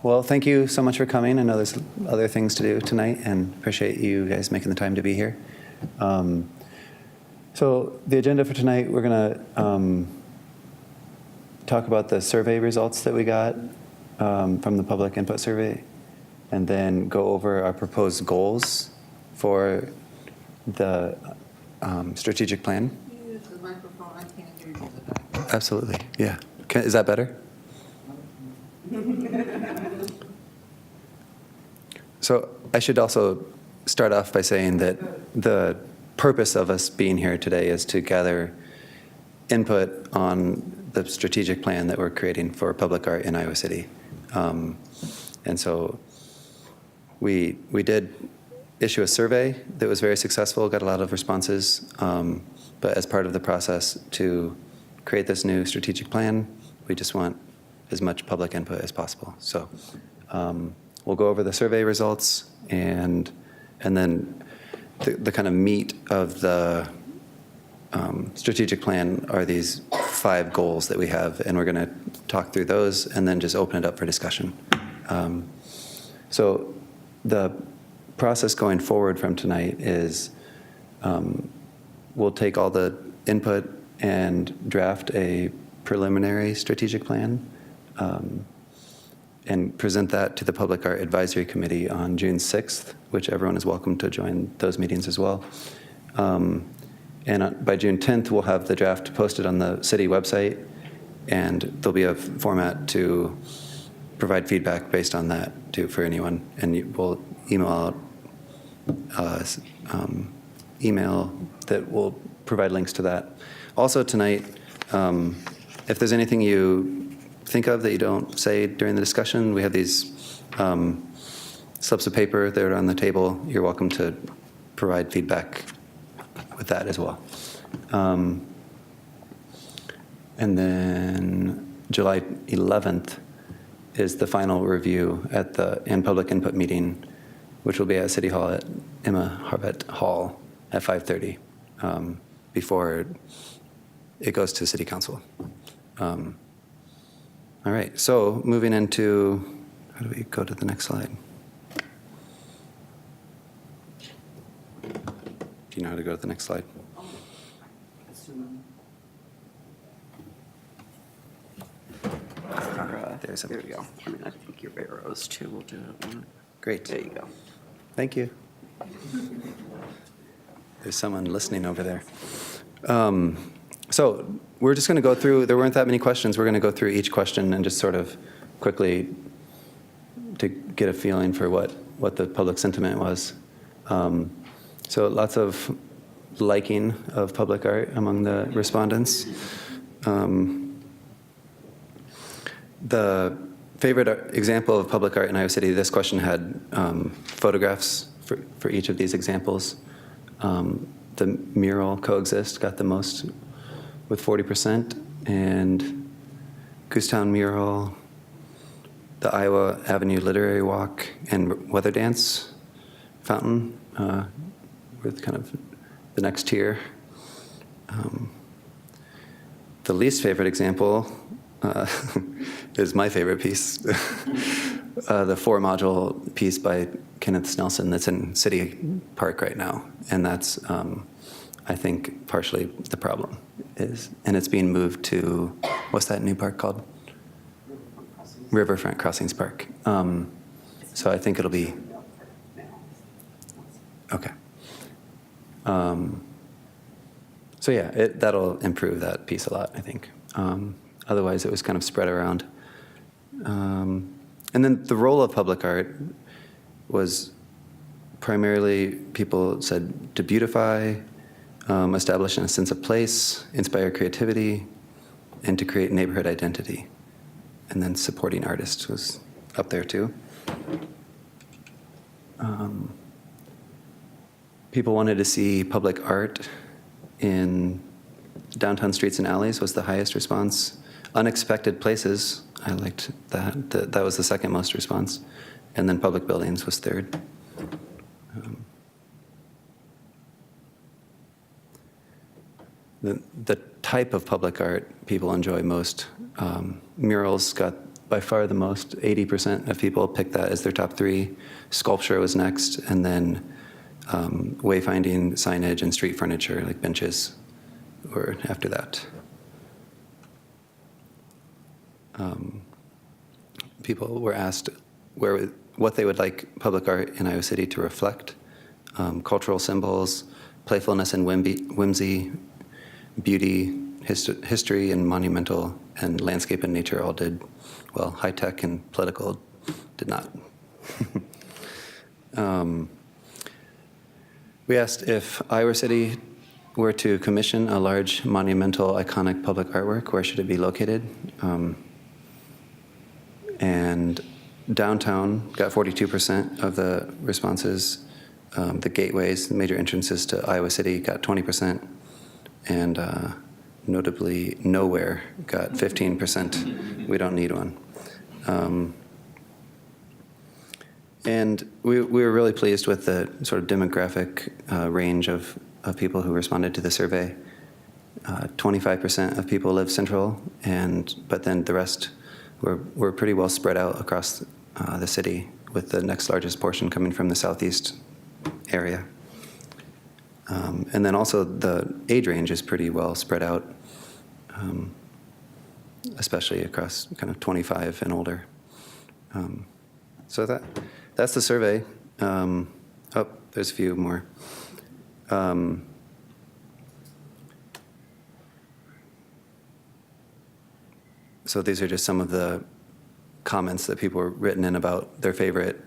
Well, thank you so much for coming. I know there's other things to do tonight, and appreciate you guys making the time to be here. So the agenda for tonight, we're going to talk about the survey results that we got from the public input survey, and then go over our proposed goals for the strategic plan. Use the microphone. I can't hear you. Absolutely, yeah. Is that better? So I should also start off by saying that the purpose of us being here today is to gather input on the strategic plan that we're creating for public art in Iowa City. And so we did issue a survey that was very successful, got a lot of responses, but as part of the process to create this new strategic plan, we just want as much public input as possible. So we'll go over the survey results, and then the kind of meat of the strategic plan are these 5 goals that we have, and we're going to talk through those and then just open it up for discussion. So the process going forward from tonight is we'll take all the input and draft a preliminary strategic plan and present that to the Public Art Advisory Committee on June 6th, which everyone is welcome to join those meetings as well. And by June 10th, we'll have the draft posted on the city website, and there'll be a format to provide feedback based on that too for anyone. And we'll email out email that will provide links to that. Also tonight, if there's anything you think of that you don't say during the discussion, we have these slips of paper that are on the table. You're welcome to provide feedback with that as well. And then July 11th is the final review at the public input meeting, which will be at City Hall at Emma Harvett Hall at 5:30 before it goes to City Council. All right, so moving into, how do we go to the next slide? Do you know how to go to the next slide? There we go. I mean, I think your arrows too will do it. Great. There you go. Thank you. There's someone listening over there. So we're just going to go through, there weren't that many questions. We're going to go through each question and just sort of quickly to get a feeling for what the public sentiment was. So lots of liking of public art among the respondents. The favorite example of public art in Iowa City, this question had photographs for each of these examples. The mural Coexist got the most with 40%, and Goosetown mural, the Iowa Avenue Literary Walk, and Weather Dance Fountain with kind of the next tier. The least favorite example is my favorite piece, the 4-module piece by Kenneth Snelson that's in City Park right now, and that's I think partially the problem is, and it's being moved to, what's that new park called? Riverfront Crossings Park. So I think it'll be, okay. So yeah, that'll improve that piece a lot, I think. Otherwise it was kind of spread around. And then the role of public art was primarily, people said, to beautify, establish a sense of place, inspire creativity, and to create neighborhood identity. And then supporting artists was up there too. People wanted to see public art in downtown streets and alleys was the highest response. Unexpected places, I liked that. That was the second most response. And then public buildings was third. The type of public art people enjoy most, murals got by far the most. 80% of people picked that as their top 3. Sculpture was next, and then wayfinding, signage, and street furniture, like benches, were after that. People were asked what they would like public art in Iowa City to reflect. Cultural symbols, playfulness and whimsy, beauty, history and monumental, and landscape and nature all did well. High tech and political did not. We asked if Iowa City were to commission a large, monumental, iconic public artwork, where should it be located? And downtown got 42% of the responses. The gateways, the major entrances to Iowa City, got 20%. And notably, nowhere got 15%. We don't need one. And we were really pleased with the sort of demographic range of people who responded to the survey. 25% of people live central, but then the rest were pretty well spread out across the city, with the next largest portion coming from the southeast area. And then also the age range is pretty well spread out, especially across kind of 25 and older. So that's the survey. There's a few more. So these are just some of the comments that people were written in about their favorite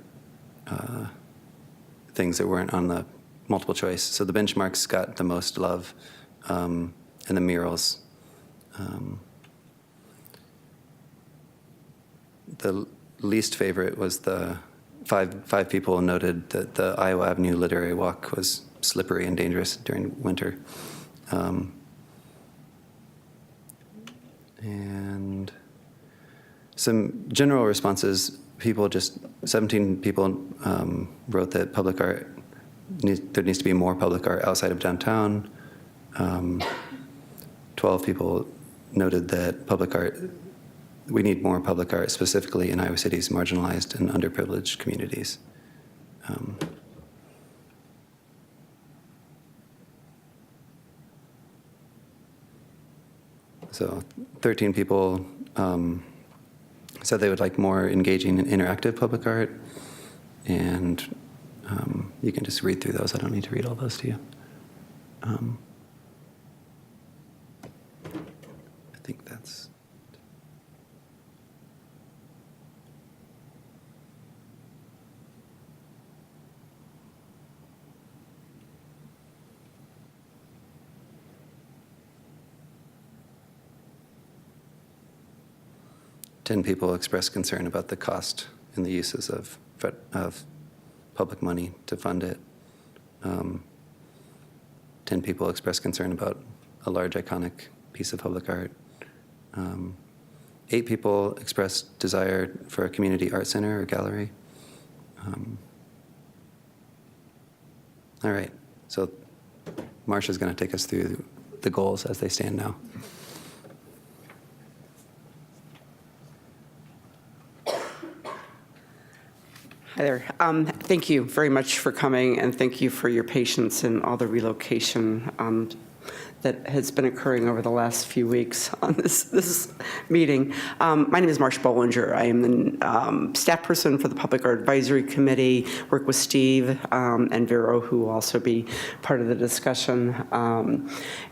things that weren't on the multiple choice. So the benchmarks got the most love, and the murals. The least favorite was the five people noted that the Iowa Avenue Literary Walk was slippery and dangerous during winter. And some general responses, 17 people wrote that public art, there needs to be more public art outside of downtown. 12 people noted that public art, we need more public art, specifically in Iowa City's marginalized and underprivileged communities. So 13 people said they would like more engaging and interactive public art. And you can just read through those. I don't need to read all those to you. I think that's... Ten people expressed concern about the cost and the uses of public money to fund it. 10 people expressed concern about a large iconic piece of public art. 8 people expressed desire for a community art center or gallery. All right, so Marsha's going to take us through the goals as they stand now. Hi there. Thank you very much for coming, and thank you for your patience in all the relocation that has been occurring over the last few weeks on this meeting. My name is Marsha Bollinger. I am the staff person for the Public Art Advisory Committee, work with Steve and Vera, who will also be part of the discussion.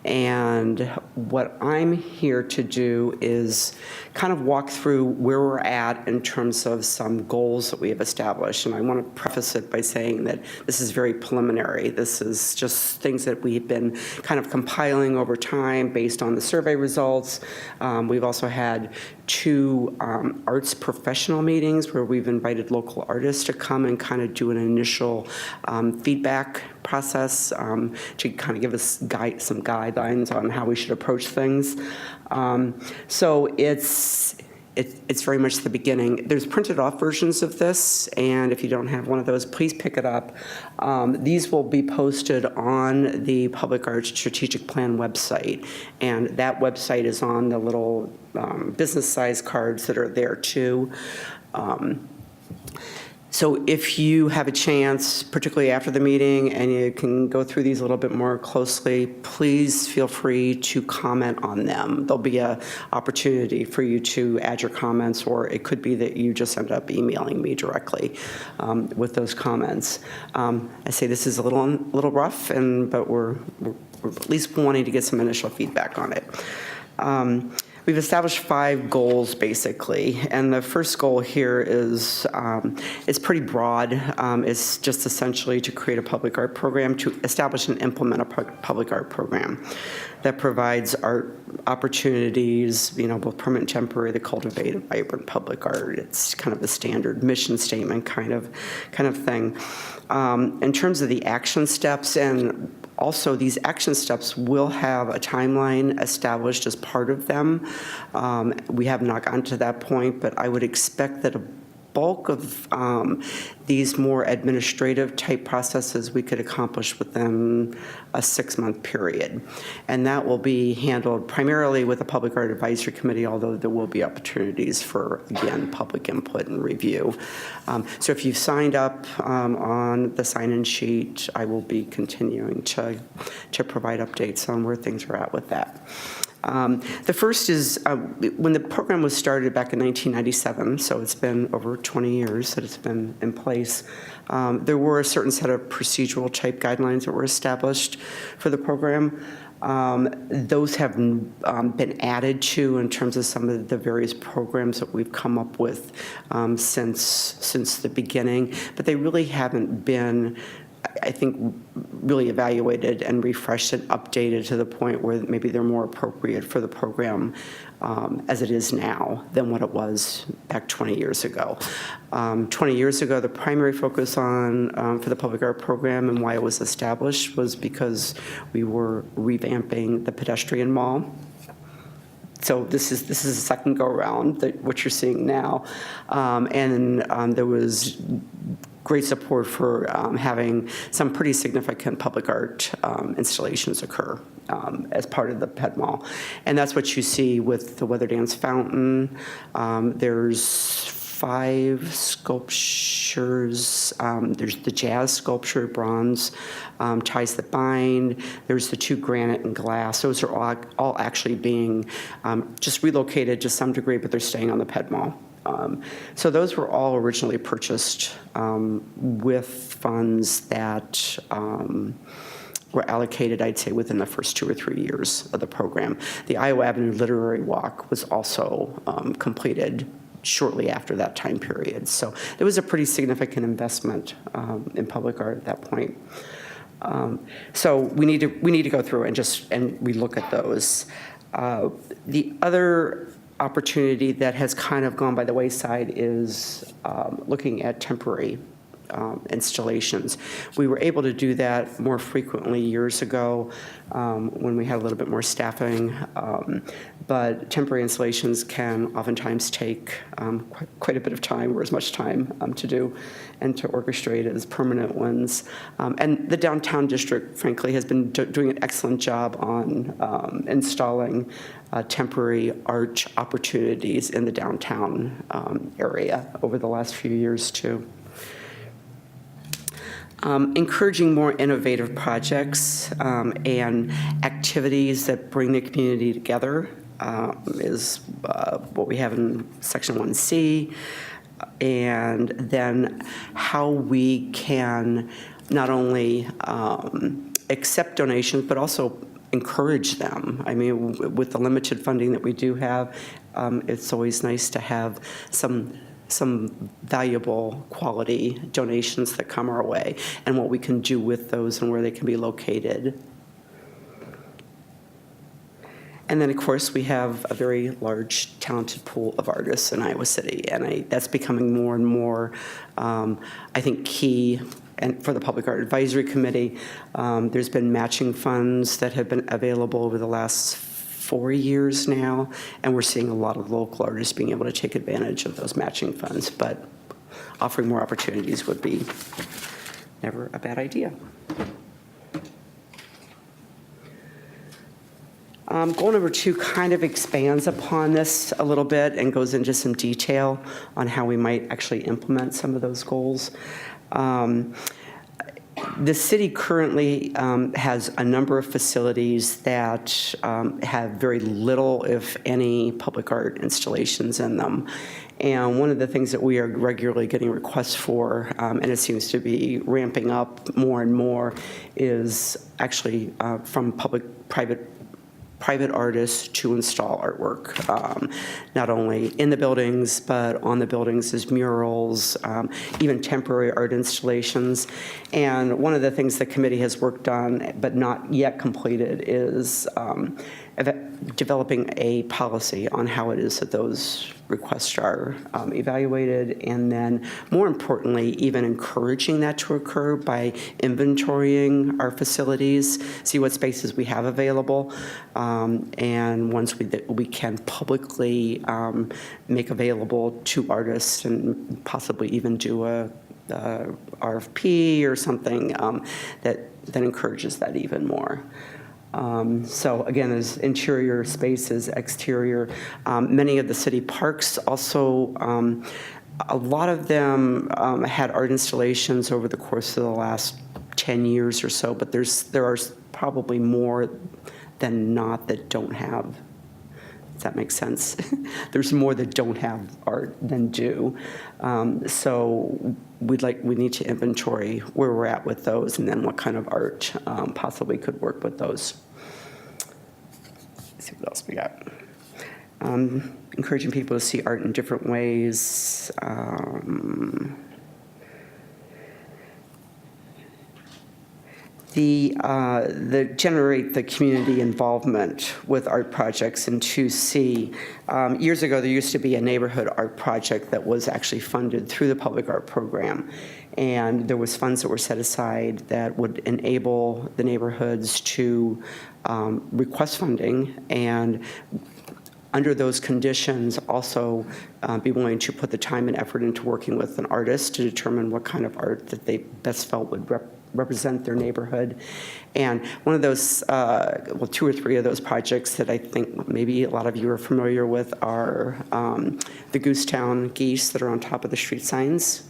And what I'm here to do is kind of walk through where we're at in terms of some goals that we have established. And I want to preface it by saying that this is very preliminary. This is just things that we've been kind of compiling over time based on the survey results. We've also had 2 arts professional meetings where we've invited local artists to come and kind of do an initial feedback process to kind of give us some guidelines on how we should approach things. So it's it's very much the beginning. There's printed off versions of this, and if you don't have one of those, please pick it up. These will be posted on the Public Art Strategic Plan website, and that website is on the little business-size cards that are there too. So if you have a chance, particularly after the meeting, and you can go through these a little bit more closely, please feel free to comment on them. There'll be an opportunity for you to add your comments, or it could be that you just end up emailing me directly with those comments. I say this is a little rough, but we're at least wanting to get some initial feedback on it. We've established 5 goals, basically, and the first goal here is pretty broad. It's just essentially to create a public art program, to establish and implement a public art program that provides art opportunities, both permanent and temporary, to cultivate a vibrant public art. It's kind of a standard mission statement kind of thing. In terms of the action steps, and also, these action steps will have a timeline established as part of them. We have not gotten to that point, but I would expect that a bulk of these more administrative type processes we could accomplish within a 6-month period. And that will be handled primarily with the Public Art Advisory Committee, although there will be opportunities for, again, public input and review. So if you've signed up on the sign-in sheet, I will be continuing to provide updates on where things are at with that. The first is when the program was started back in 1997, so it's been over 20 years that it's been in place. There were a certain set of procedural type guidelines that were established for the program. Those have been added to in terms of some of the various programs that we've come up with since the beginning, but they really haven't been, I think, really evaluated and refreshed and updated to the point where maybe they're more appropriate for the program as it is now than what it was back 20 years ago. 20 years ago, the primary focus for the public art program and why it was established was because we were revamping the pedestrian mall. So this is a second go-around, what you're seeing now. And there was great support for having some pretty significant public art installations occur as part of the Ped Mall. And that's what you see with the Weather Dance Fountain. There's 5 sculptures. There's the jazz sculpture, bronze, ties that bind. There's the 2 granite and glass. Those are all actually being just relocated to some degree, but they're staying on the Ped Mall. So those were all originally purchased with funds that were allocated, I'd say, within the first 2 or 3 years of the program. The Iowa Avenue Literary Walk was also completed shortly after that time period. So there was a pretty significant investment in public art at that point. So we need to go through and relook at those. The other opportunity that has kind of gone by the wayside is looking at temporary installations. We were able to do that more frequently years ago when we had a little bit more staffing, but temporary installations can oftentimes take quite a bit of time, or as much time to do and to orchestrate as permanent ones. And the downtown district, frankly, has been doing an excellent job on installing temporary art opportunities in the downtown area over the last few years, too. Encouraging more innovative projects and activities that bring the community together is what we have in Section 1C, and then how we can not only accept donations, but also encourage them. I mean, with the limited funding that we do have, it's always nice to have some valuable quality donations that come our way and what we can do with those and where they can be located. And then, of course, we have a very large, talented pool of artists in Iowa City, and that's becoming more and more, I think, key. And for the Public Art Advisory Committee, there's been matching funds that have been available over the last 4 years now, and we're seeing a lot of local artists being able to take advantage of those matching funds, but offering more opportunities would be never a bad idea. Goal number 2 kind of expands upon this a little bit and goes into some detail on how we might actually implement some of those goals. The city currently has a number of facilities that have very little, if any, public art installations in them. And one of the things that we are regularly getting requests for, and it seems to be ramping up more and more, is actually from private artists to install artwork, not only in the buildings, but on the buildings as murals, even temporary art installations. And one of the things the committee has worked on, but not yet completed, is developing a policy on how it is that those requests are evaluated, and then more importantly, even encouraging that to occur by inventorying our facilities, see what spaces we have available, and once we can publicly make available to artists and possibly even do a RFP or something that encourages that even more. So again, there's interior spaces, exterior. Many of the city parks also, a lot of them had art installations over the course of the last 10 years or so, but there are probably more than not that don't have. Does that make sense? There's more that don't have art than do. So we need to inventory where we're at with those, and then what kind of art possibly could work with those. Let's see what else we got. Encouraging people to see art in different ways. The generate the community involvement with art projects in 2C. Years ago, there used to be a neighborhood art project that was actually funded through the public art program. And there was funds that were set aside that would enable the neighborhoods to request funding, and under those conditions also be willing to put the time and effort into working with an artist to determine what kind of art that they best felt would represent their neighborhood. And one of those, 2 or 3 of those projects that I think maybe a lot of you are familiar with are the Goosetown geese that are on top of the street signs,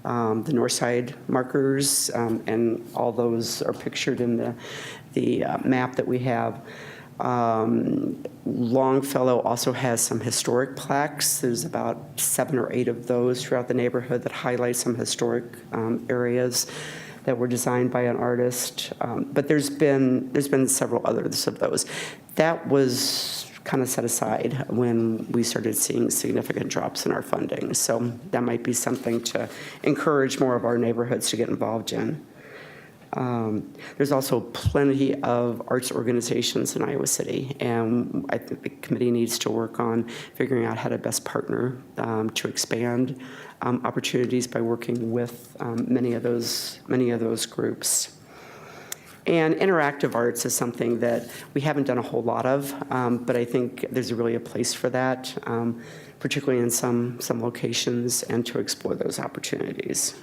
the north side markers, and all those are pictured in the map that we have. Longfellow also has some historic plaques. There's about 7 or 8 of those throughout the neighborhood that highlight some historic areas that were designed by an artist. But there's been several others of those. That was kind of set aside when we started seeing significant drops in our funding. So that might be something to encourage more of our neighborhoods to get involved in. There's also plenty of arts organizations in Iowa City, and I think the committee needs to work on figuring out how to best partner to expand opportunities by working with many of those groups. And interactive arts is something that we haven't done a whole lot of, but I think there's really a place for that, particularly in some locations, and to explore those opportunities.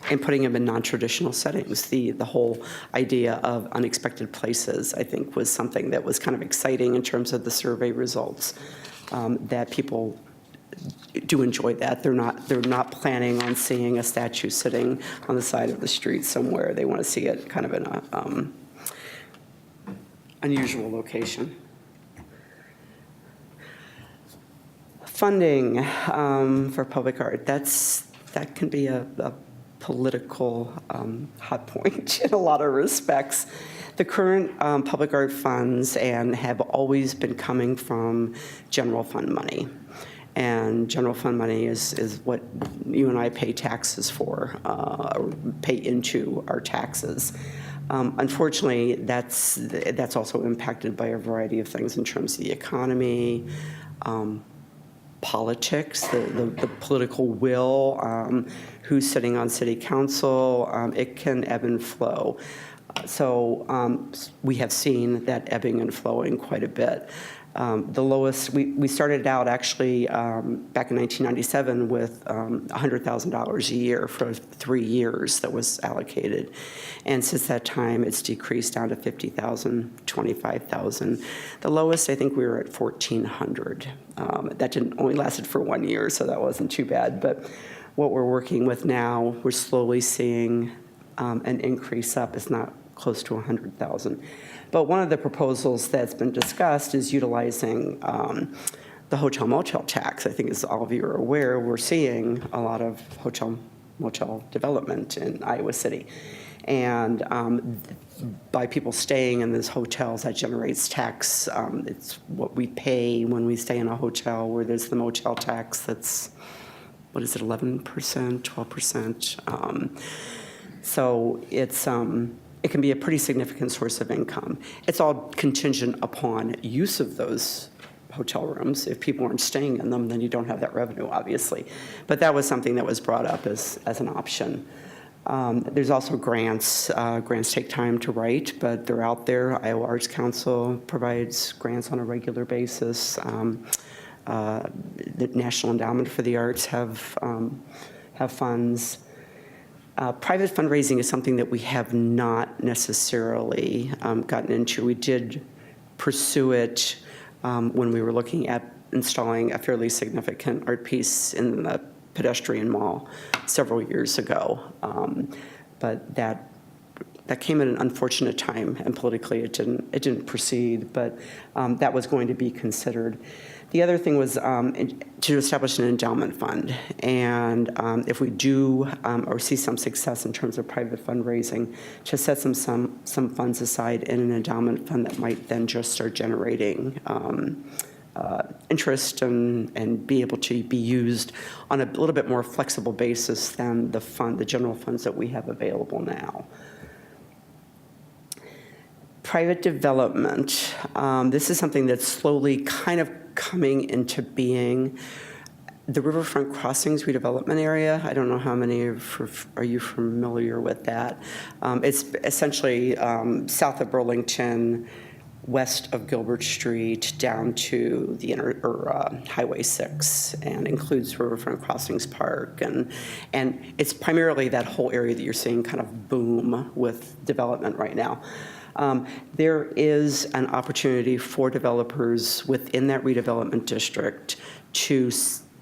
And putting them in non-traditional settings. The whole idea of unexpected places, I think, was something that was kind of exciting in terms of the survey results, that people do enjoy that. They're not planning on seeing a statue sitting on the side of the street somewhere. They want to see it kind of in a unusual location. Funding for public art, that can be a political hot point in a lot of respects. The current public art funds have always been coming from general fund money. And general fund money is what you and I pay taxes for, or pay into our taxes. Unfortunately, that's also impacted by a variety of things in terms of the economy, politics, the political will, who's sitting on city council. It can ebb and flow. We have seen that ebbing and flowing quite a bit. The lowest, we started out actually back in 1997 with $100,000 a year for 3 years that was allocated. And since that time, it's decreased down to $50,000, $25,000. The lowest, I think we were at $1,400. That only lasted for 1 year, so that wasn't too bad. But what we're working with now, we're slowly seeing an increase up. It's not close to 100,000. But one of the proposals that's been discussed is utilizing the Hotel-Motel Tax. I think, as all of you are aware, we're seeing a lot of hotel-motel development in Iowa City. And by people staying in these hotels, that generates tax. It's what we pay when we stay in a hotel, where there's the motel tax that's, what is it, 11%, 12%? So it can be a pretty significant source of income. It's all contingent upon use of those hotel rooms. If people aren't staying in them, then you don't have that revenue, obviously. But that was something that was brought up as an option. There's also grants. Grants take time to write, but they're out there. Iowa Arts Council provides grants on a regular basis. The National Endowment for the Arts have funds. Private fundraising is something that we have not necessarily gotten into. We did pursue it when we were looking at installing a fairly significant art piece in the pedestrian mall several years ago. But that came at an unfortunate time, and politically it didn't proceed, but that was going to be considered. The other thing was to establish an endowment fund. And if we do or see some success in terms of private fundraising, to set some funds aside in an endowment fund that might then just start generating interest and be able to be used on a little bit more flexible basis than the general funds that we have available now. Private development. This is something that's slowly kind of coming into being. The Riverfront Crossings redevelopment area, I don't know how many are you familiar with that. It's essentially south of Burlington, west of Gilbert Street, down to the Highway 6, and includes Riverfront Crossings Park. And it's primarily that whole area that you're seeing kind of boom with development right now. There is an opportunity for developers within that redevelopment district to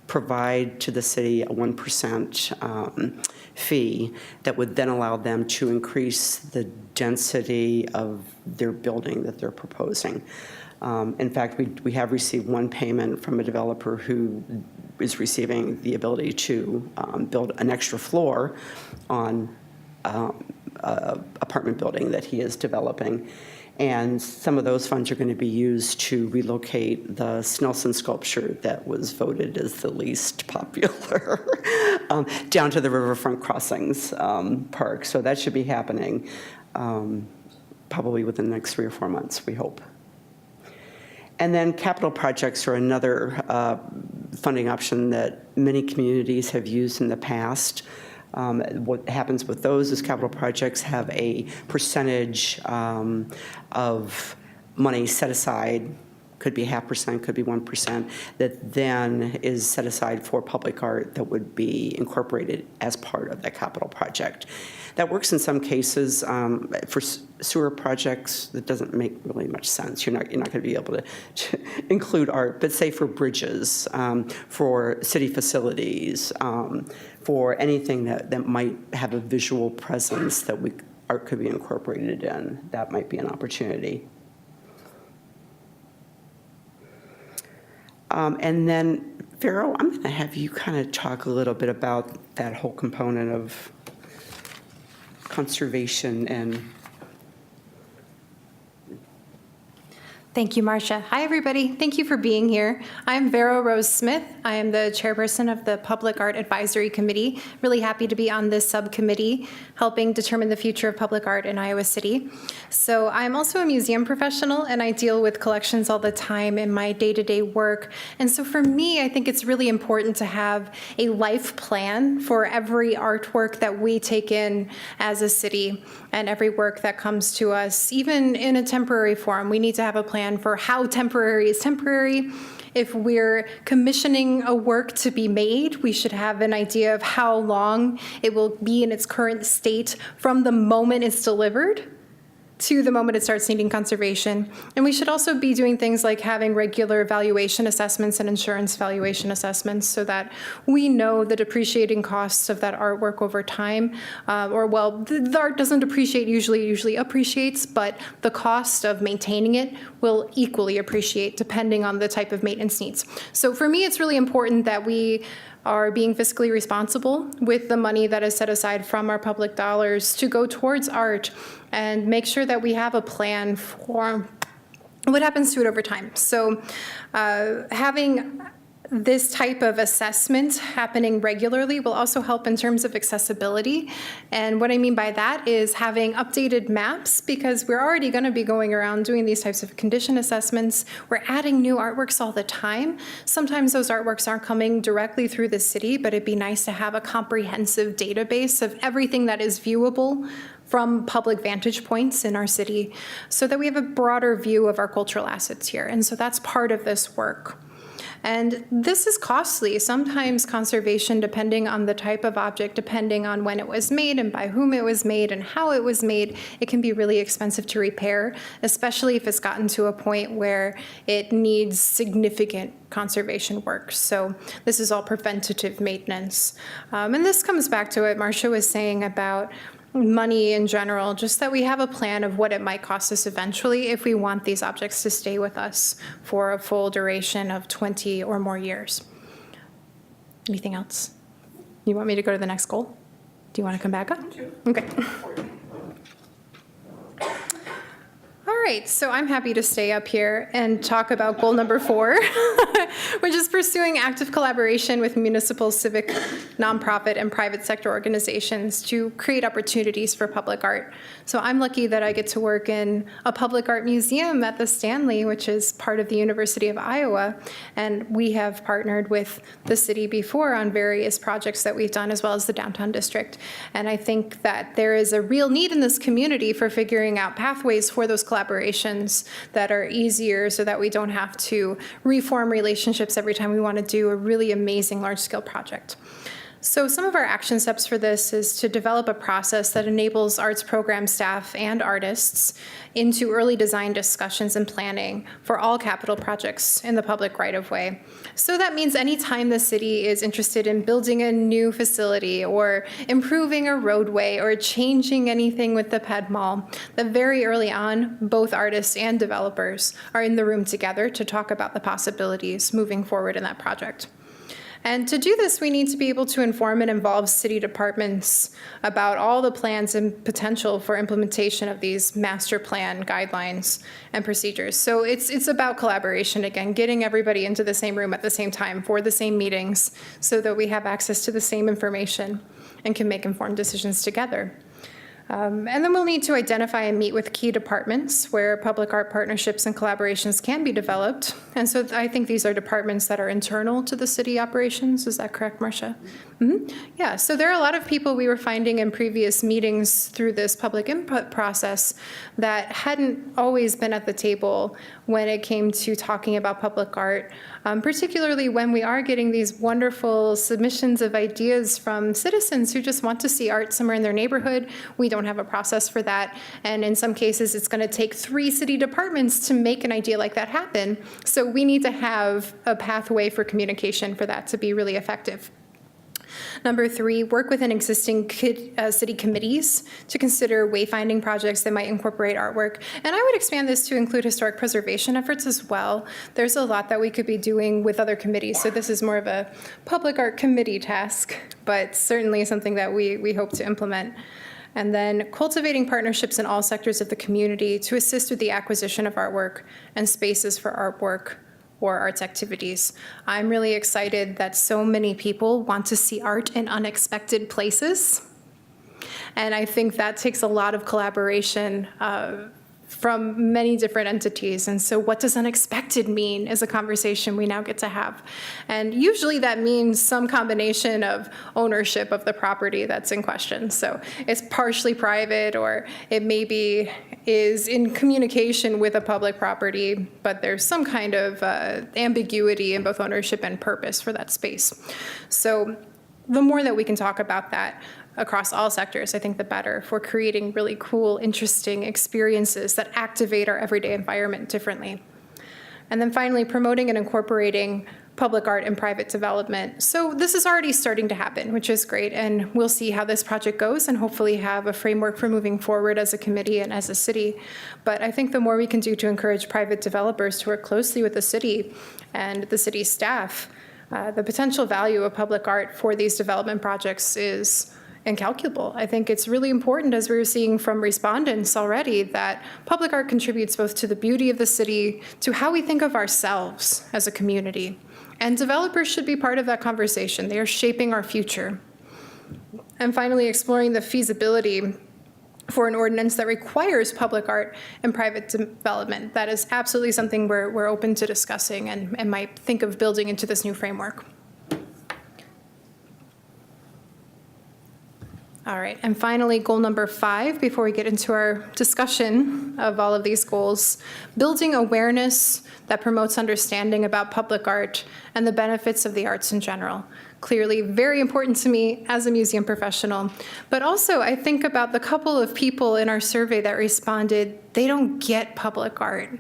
provide to the city a 1% fee that would then allow them to increase the density of their building that they're proposing. In fact, we have received one payment from a developer who is receiving the ability to build an extra floor on apartment building that he is developing. And some of those funds are going to be used to relocate the Snelson sculpture that was voted as the least popular down to the Riverfront Crossings Park. So that should be happening probably within the next 3 or 4 months, we hope. And then capital projects are another funding option that many communities have used in the past. What happens with those is capital projects have a percentage of money set aside, could be 0.5%, could be 1%, that then is set aside for public art that would be incorporated as part of that capital project. That works in some cases. For sewer projects, that doesn't make really much sense. You're not going to be able to include art, but say for bridges, for city facilities, for anything that might have a visual presence that art could be incorporated in, that might be an opportunity. And then, Vera, I'm going to have you kind of talk a little bit about that whole component of conservation and. Thank you, Marcia. Hi, everybody. Thank you for being here. I'm Vera Rose Smith. I am the chairperson of the Public Art Advisory Committee. Really happy to be on this subcommittee, helping determine the future of public art in Iowa City. So I'm also a museum professional, and I deal with collections all the time in my day-to-day work. And so for me, I think it's really important to have a life plan for every artwork that we take in as a city and every work that comes to us, even in a temporary form. We need to have a plan for how temporary is temporary. If we're commissioning a work to be made, we should have an idea of how long it will be in its current state from the moment it's delivered to the moment it starts needing conservation. And we should also be doing things like having regular valuation assessments and insurance valuation assessments so that we know the depreciating costs of that artwork over time. The art doesn't depreciate usually appreciates, but the cost of maintaining it will equally appreciate depending on the type of maintenance needs. So for me, it's really important that we are being fiscally responsible with the money that is set aside from our public dollars to go towards art and make sure that we have a plan for what happens to it over time. So having this type of assessment happening regularly will also help in terms of accessibility. And what I mean by that is having updated maps, because we're already going to be going around doing these types of condition assessments. We're adding new artworks all the time. Sometimes those artworks aren't coming directly through the city, but it'd be nice to have a comprehensive database of everything that is viewable from public vantage points in our city so that we have a broader view of our cultural assets here. And so that's part of this work. And this is costly. Sometimes conservation, depending on the type of object, depending on when it was made and by whom it was made and how it was made, it can be really expensive to repair, especially if it's gotten to a point where it needs significant conservation work. So this is all preventative maintenance. And this comes back to what Marcia was saying about money in general, just that we have a plan of what it might cost us eventually if we want these objects to stay with us for a full duration of 20 or more years. Anything else? You want me to go to the next goal? Do you want to come back up? Okay. All right, so I'm happy to stay up here and talk about goal number 4, which is pursuing active collaboration with municipal, civic, nonprofit, and private sector organizations to create opportunities for public art. So I'm lucky that I get to work in a public art museum at the Stanley, which is part of the University of Iowa, and we have partnered with the city before on various projects that we've done, as well as the downtown district. And I think that there is a real need in this community for figuring out pathways for those collaborations that are easier so that we don't have to reform relationships every time we want to do a really amazing large-scale project. So some of our action steps for this is to develop a process that enables arts program staff and artists into early design discussions and planning for all capital projects in the public right-of-way. So that means anytime the city is interested in building a new facility or improving a roadway or changing anything with the Ped Mall, that very early on, both artists and developers are in the room together to talk about the possibilities moving forward in that project. And to do this, we need to be able to inform and involve city departments about all the plans and potential for implementation of these master plan guidelines and procedures. So it's about collaboration, again, getting everybody into the same room at the same time for the same meetings so that we have access to the same information and can make informed decisions together. And then we'll need to identify and meet with key departments where public art partnerships and collaborations can be developed. And so I think these are departments that are internal to the city operations. Is that correct, Marcia? Mm-hmm. Yeah, so there are a lot of people we were finding in previous meetings through this public input process that hadn't always been at the table when it came to talking about public art, particularly when we are getting these wonderful submissions of ideas from citizens who just want to see art somewhere in their neighborhood. We don't have a process for that. And in some cases, it's going to take 3 city departments to make an idea like that happen. So we need to have a pathway for communication for that to be really effective. Number 3, work within existing city committees to consider wayfinding projects that might incorporate artwork. And I would expand this to include historic preservation efforts as well. There's a lot that we could be doing with other committees, so this is more of a public art committee task, but certainly something that we hope to implement. And then cultivating partnerships in all sectors of the community to assist with the acquisition of artwork and spaces for artwork or arts activities. I'm really excited that so many people want to see art in unexpected places. And I think that takes a lot of collaboration from many different entities. And so what does unexpected mean is a conversation we now get to have. And usually that means some combination of ownership of the property that's in question. So it's partially private, or it maybe is in communication with a public property, but there's some kind of ambiguity in both ownership and purpose for that space. So the more that we can talk about that across all sectors, I think the better for creating really cool, interesting experiences that activate our everyday environment differently. And then finally, promoting and incorporating public art and private development. So this is already starting to happen, which is great, and we'll see how this project goes and hopefully have a framework for moving forward as a committee and as a city. But I think the more we can do to encourage private developers to work closely with the city and the city staff, the potential value of public art for these development projects is incalculable. I think it's really important, as we were seeing from respondents already, that public art contributes both to the beauty of the city, to how we think of ourselves as a community. And developers should be part of that conversation. They are shaping our future. And finally, exploring the feasibility for an ordinance that requires public art and private development. That is absolutely something we're open to discussing and might think of building into this new framework. All right, and finally, goal number 5, before we get into our discussion of all of these goals, building awareness that promotes understanding about public art and the benefits of the arts in general. Clearly very important to me as a museum professional, but also I think about the couple of people in our survey that responded, they don't get public art.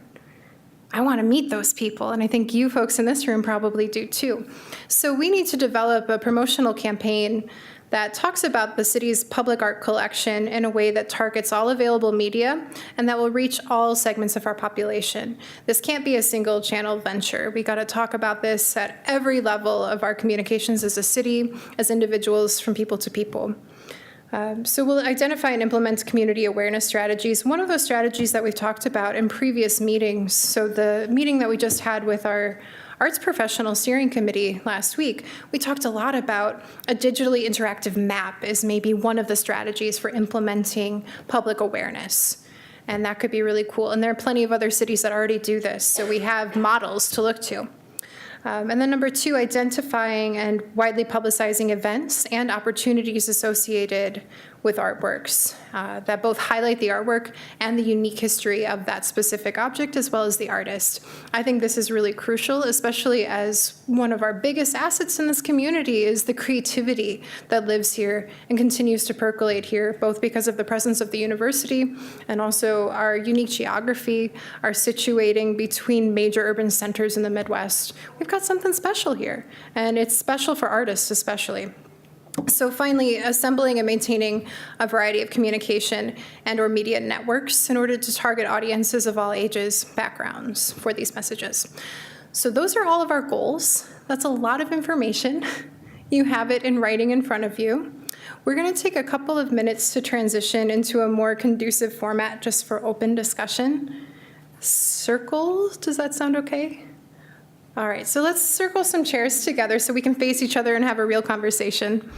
I want to meet those people, and I think you folks in this room probably do too. So we need to develop a promotional campaign that talks about the city's public art collection in a way that targets all available media and that will reach all segments of our population. This can't be a single channel venture. We got to talk about this at every level of our communications as a city, as individuals, from people to people. So we'll identify and implement community awareness strategies. One of those strategies that we've talked about in previous meetings, so the meeting that we just had with our Arts Professional Steering Committee last week, we talked a lot about a digitally interactive map as maybe one of the strategies for implementing public awareness. And that could be really cool. And there are plenty of other cities that already do this, so we have models to look to. And then number 2, identifying and widely publicizing events and opportunities associated with artworks that both highlight the artwork and the unique history of that specific object as well as the artist. I think this is really crucial, especially as one of our biggest assets in this community is the creativity that lives here and continues to percolate here, both because of the presence of the university and also our unique geography, our situating between major urban centers in the Midwest. We've got something special here, and it's special for artists especially. So finally, assembling and maintaining a variety of communication and or media networks in order to target audiences of all ages, backgrounds for these messages. So those are all of our goals. That's a lot of information. You have it in writing in front of you. We're going to take a couple of minutes to transition into a more conducive format just for open discussion. Circle, does that sound okay? All right, so let's circle some chairs together so we can face each other and have a real conversation.